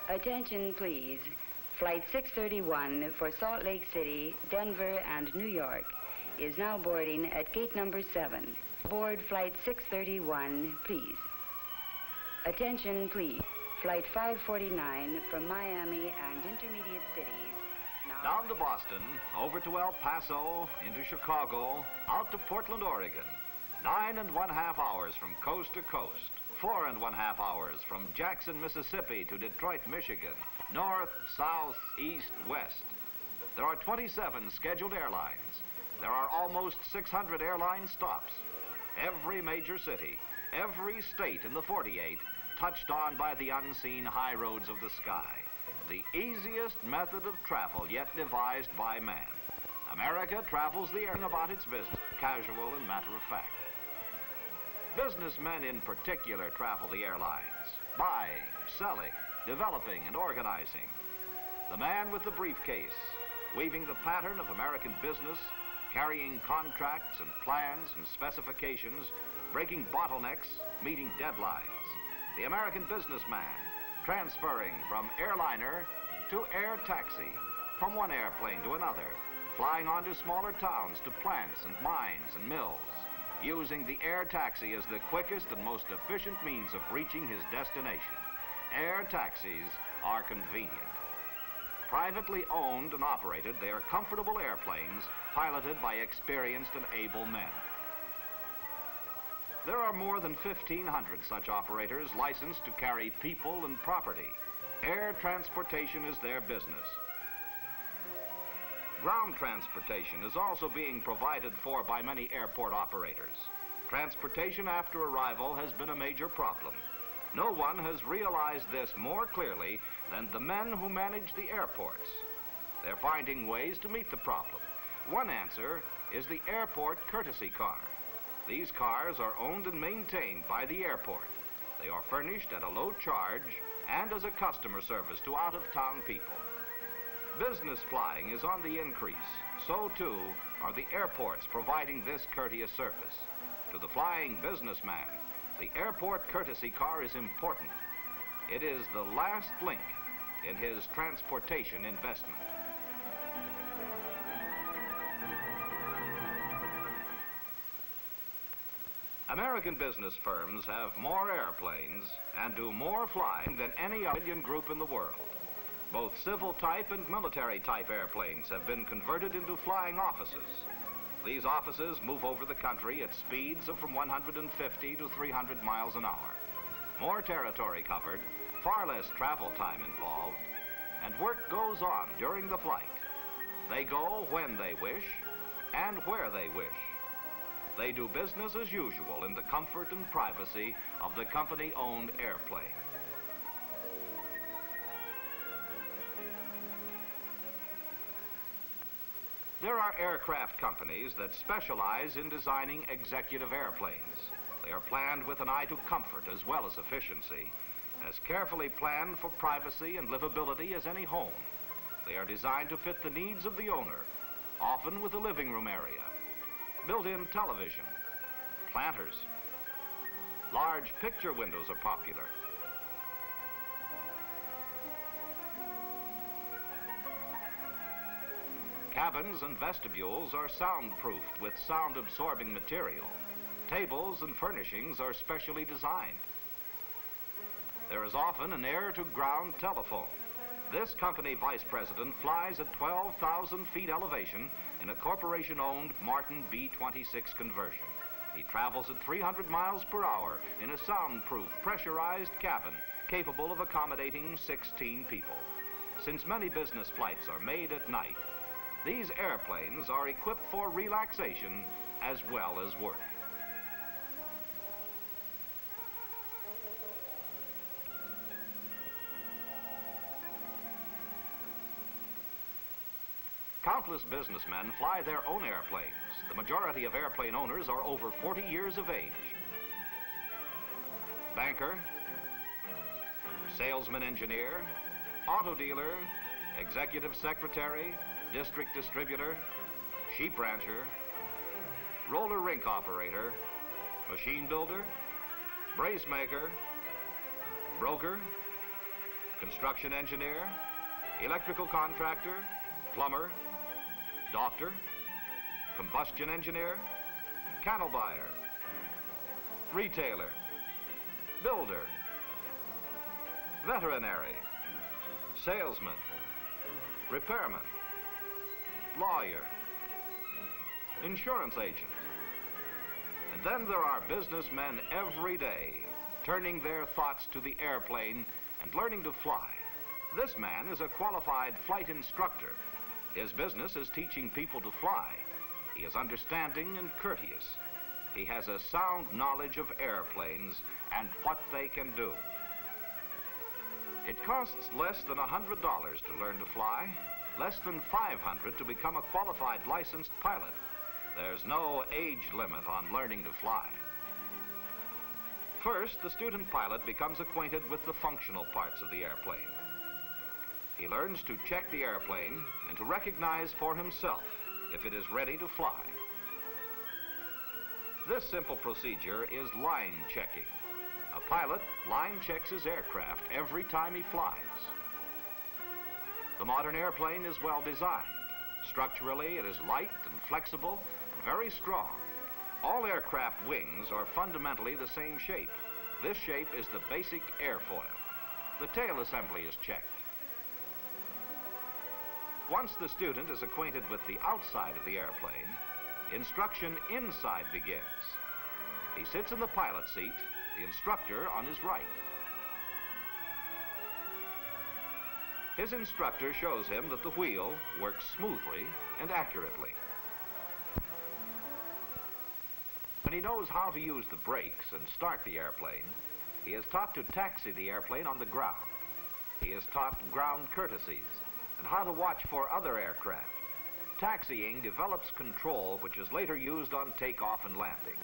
Attention, please. Flight 631 for Salt Lake City, Denver, and New York is now boarding at gate number 7. Board Flight 631, please. Attention, please. Flight 549 from Miami and intermediate cities. Now down to Boston, over to El Paso, into Chicago, out to Portland, Oregon. 9.5 hours from coast to coast. 4.5 hours from Jackson, Mississippi to Detroit, Michigan. North, south, east, west. There are 27 scheduled airlines. There are almost 600 airline stops. Every major city, every state in the 48 touched on by the unseen high roads of the sky. The easiest method of travel yet devised by man. America travels the air about its business, casual and matter of fact. Businessmen in particular travel the airlines, buying, selling, developing, and organizing. The man with the briefcase, weaving the pattern of American business, carrying contracts and plans and specifications, breaking bottlenecks, meeting deadlines. The American businessman, transferring from airliner to air taxi, from one airplane to another, flying on to smaller towns, to plants and mines and mills, using the air taxi as the quickest and most efficient means of reaching his destination. Air taxis are convenient. Privately owned and operated, they are comfortable airplanes piloted by experienced and able men. There are more than 1,500 such operators licensed to carry people and property. Air transportation is their business. Ground transportation is also being provided for by many airport operators. Transportation after arrival has been a major problem. No one has realized this more clearly than the men who manage the airports. They're finding ways to meet the problem. One answer is the airport courtesy car. These cars are owned and maintained by the airport. They are furnished at a low charge and as a customer service to out-of-town people. Business flying is on the increase. So, too, are the airports providing this courteous service. To the flying businessman, the airport courtesy car is important. It is the last link in his transportation investment. American business firms have more airplanes and do more flying than any other group in the world. Both civil type and military type airplanes have been converted into flying offices. These offices move over the country at speeds of from 150 to 300 miles an hour. More territory covered, far less travel time involved, and work goes on during the flight. They go when they wish and where they wish. They do business as usual in the comfort and privacy of the company-owned airplane. There are aircraft companies that specialize in designing executive airplanes. They are planned with an eye to comfort as well as efficiency, as carefully planned for privacy and livability as any home. They are designed to fit the needs of the owner, often with a living room area, built-in television, planters. Large picture windows are popular. Cabins and vestibules are soundproofed with sound-absorbing material. Tables and furnishings are specially designed. There is often an air-to-ground telephone. This company vice president flies at 12,000 feet elevation in a corporation-owned Martin B-26 conversion. He travels at 300 miles per hour in a soundproof, pressurized cabin capable of accommodating 16 people. Since many business flights are made at night, these airplanes are equipped for relaxation as well as work. Countless businessmen fly their own airplanes. The majority of airplane owners are over 40 years of age. Banker, salesman engineer, auto dealer, executive secretary, district distributor, sheep rancher, roller rink operator, machine builder, brace maker, broker, construction engineer, electrical contractor, plumber, doctor, combustion engineer, cattle buyer, retailer, builder, veterinary, salesman, repairman, lawyer, insurance agent. And then there are businessmen every day turning their thoughts to the airplane and learning to fly. This man is a qualified flight instructor. His business is teaching people to fly. He is understanding and courteous. He has a sound knowledge of airplanes and what they can do. It costs less than $100 to learn to fly, less than $500 to become a qualified licensed pilot. There's no age limit on learning to fly. First, the student pilot becomes acquainted with the functional parts of the airplane. He learns to check the airplane and to recognize for himself if it is ready to fly. This simple procedure is line checking. A pilot line checks his aircraft every time he flies. The modern airplane is well designed. Structurally, it is light and flexible and very strong. All aircraft wings are fundamentally the same shape. This shape is the basic airfoil. The tail assembly is checked. Once the student is acquainted with the outside of the airplane, instruction inside begins. He sits in the pilot seat, the instructor on his right. His instructor shows him that the wheel works smoothly and accurately. When he knows how to use the brakes and start the airplane, he is taught to taxi the airplane on the ground. He is taught ground courtesies and how to watch for other aircraft. Taxiing develops control which is later used on takeoff and landing.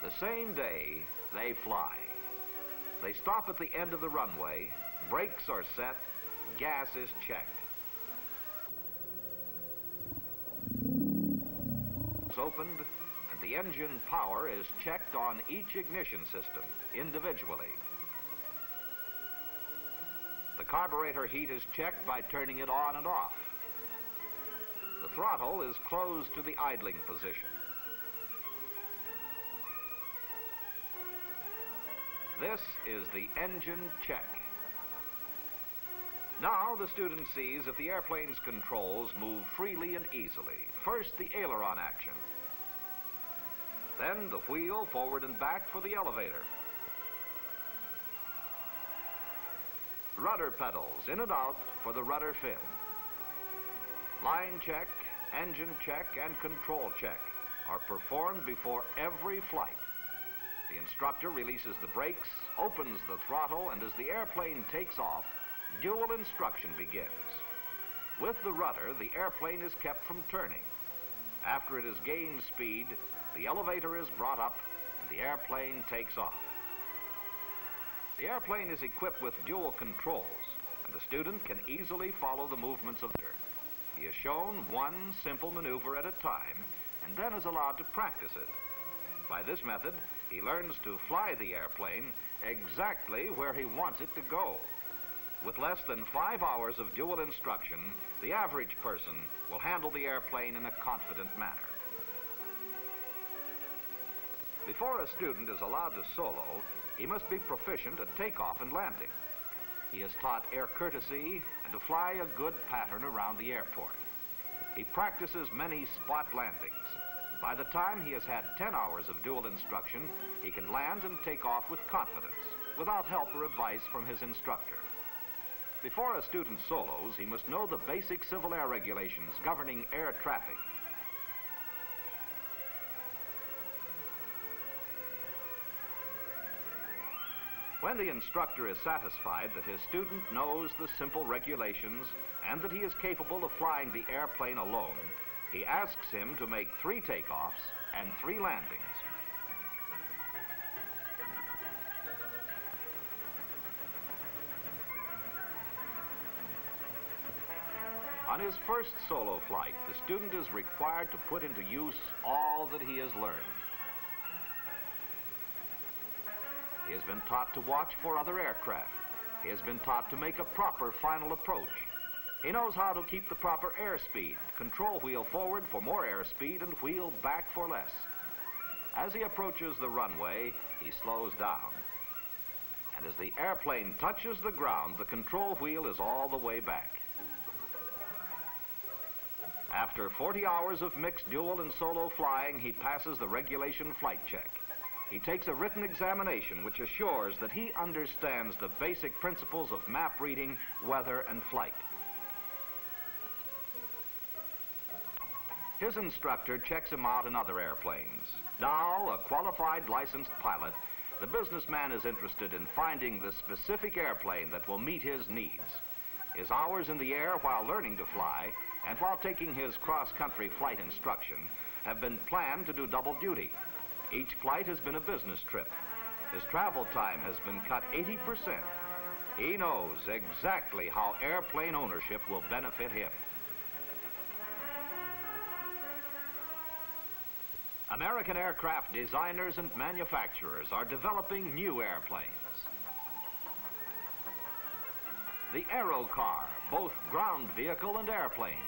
The same day, they fly. They stop at the end of the runway, brakes are set, gas is checked. It's opened, and the engine power is checked on each ignition system individually. The carburetor heat is checked by turning it on and off. The throttle is closed to the idling position. This is the engine check. Now the student sees if the airplane's controls move freely and easily. First, the aileron action. Then the wheel forward and back for the elevator. Rudder pedals in and out for the rudder fin. Line check, engine check, and control check are performed before every flight. The instructor releases the brakes, opens the throttle, and as the airplane takes off, dual instruction begins. With the rudder, the airplane is kept from turning. After it has gained speed, the elevator is brought up and the airplane takes off. The airplane is equipped with dual controls, and the student can easily follow the movements of the rudder. He is shown one simple maneuver at a time and then is allowed to practice it. By this method, he learns to fly the airplane exactly where he wants it to go. With less than 5 hours of dual instruction, the average person will handle the airplane in a confident manner. Before a student is allowed to solo, he must be proficient at takeoff and landing. He is taught air courtesy and to fly a good pattern around the airport. He practices many spot landings. By the time he has had 10 hours of dual instruction, he can land and take off with confidence, without help or advice from his instructor. Before a student solos, he must know the basic civil air regulations governing air traffic. When the instructor is satisfied that his student knows the simple regulations and that he is capable of flying the airplane alone, he asks him to make 3 takeoffs and 3 landings. On his first solo flight, the student is required to put into use all that he has learned. He has been taught to watch for other aircraft. He has been taught to make a proper final approach. He knows how to keep the proper airspeed, control wheel forward for more airspeed and wheel back for less. As he approaches the runway, he slows down. And as the airplane touches the ground, the control wheel is all the way back. After 40 hours of mixed dual and solo flying, he passes the regulation flight check. He takes a written examination which assures that he understands the basic principles of map reading, weather, and flight. His instructor checks him out in other airplanes. Now, a qualified licensed pilot, the businessman is interested in finding the specific airplane that will meet his needs. His hours in the air while learning to fly and while taking his cross-country flight instruction have been planned to do double duty. Each flight has been a business trip. His travel time has been cut 80%. He knows exactly how airplane ownership will benefit him. American aircraft designers and manufacturers are developing new airplanes. The Aero Car, both ground vehicle and airplane.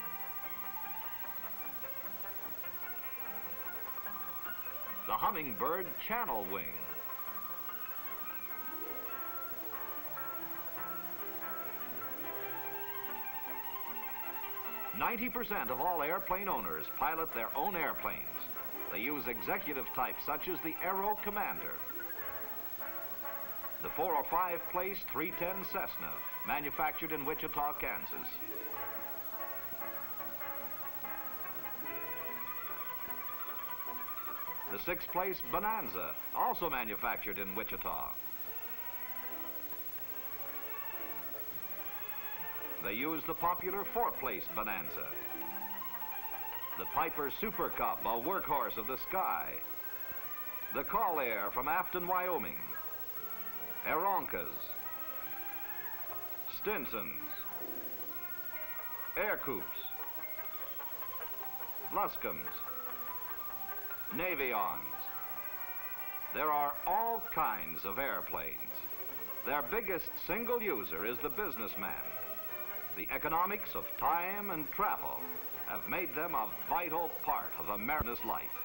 The Hummingbird Channel Wing. "90% of all airplane owners pilot their own airplanes. They use executive types such as the Aero Commander, the 4 or 5 place 310 Cessna, manufactured in Wichita, Kansas. The 6 place Bonanza, also manufactured in Wichita. They use the popular 4 place Bonanza. The Piper Super Cub, a workhorse of the sky. The Call Air from Afton, Wyoming. Aeroncas. Stinsons. Air Coups. Luscombe's. Navions. There are all kinds of airplanes. Their biggest single user is the businessman. The economics of time and travel have made them a vital part of America's life.